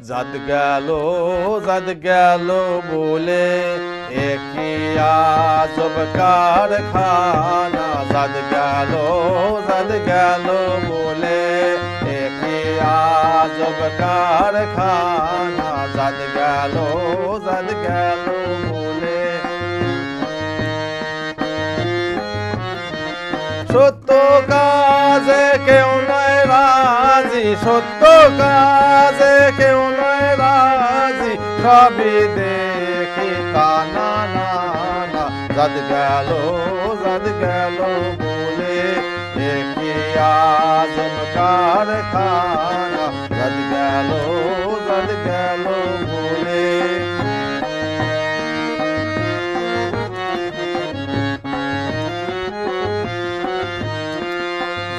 জাদ গেল বলে একই আজব কারখানা। জাদ গেল বলে একই আজব কারখানা। জাদ গেল বলে সত্য কাজে কেউ নয় রাজি, সত্য কাজে কেউ নয় রাজি, সবই দেখি কানা না না। জাদ গেল বলে একই আজব কারখানা। জাদ গেল বলে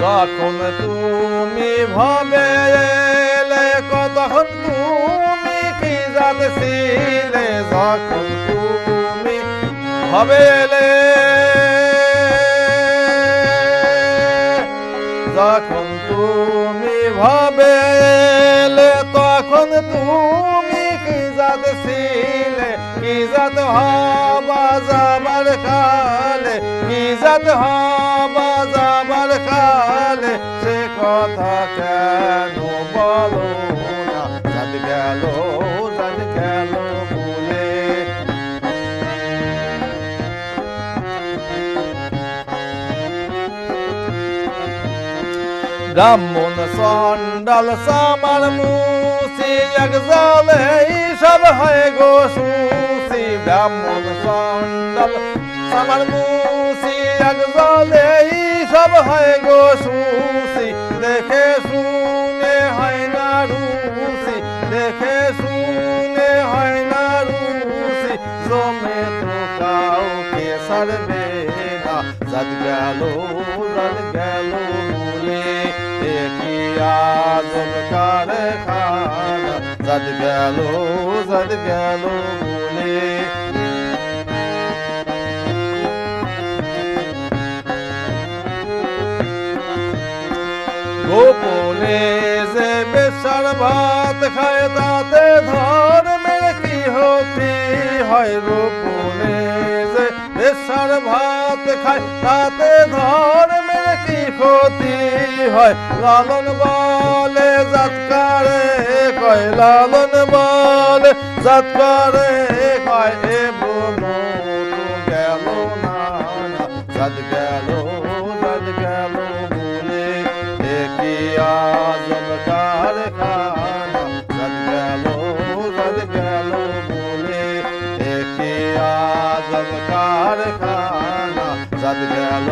যখন তুমি ভাবে এলে তখন তুমি কি জাত ছিলে। যখন তুমি ভাবে এলে, যখন তুমি ভাবে এলে তখন তুমি কি জাত ছিলে। কি জাত হবা যাবার কালে, কি জাত হবা যাবার কালে, সে কথা কেন বলো না। জাদ গেল বলে ব্রাহ্মণ চণ্ডাল সামার মুসি এক জালে সব হয় গো সুসি। ব্রাহ্মণ চণ্ডাল সামার মুসি এক জালে সব হয় গো সুসি। দেখে শুনে হয় না রুসি, দেখে শুনে হয় না রুসি, জমে তো কাউকে ছাড়বে না। জাদ গেল বলে একই আজব কারখানা। জাদ গেল বলে গোপনে যে বেশার ভাত খায় তাতে ধর্মের কি হতি হয়। গোপনে যে বেশার ভাত খায় তাতে ধর্মের কি ক্ষতি হয়। লালন বলে জাতকারে কয়, লালন বলে জাতকারে কয়, এ ব্রহ্ম গেল না। জাদ গেল বলে একই আজব কারখানা। জাদ গেল বলে একই আজব কারখানা। জাদ গেল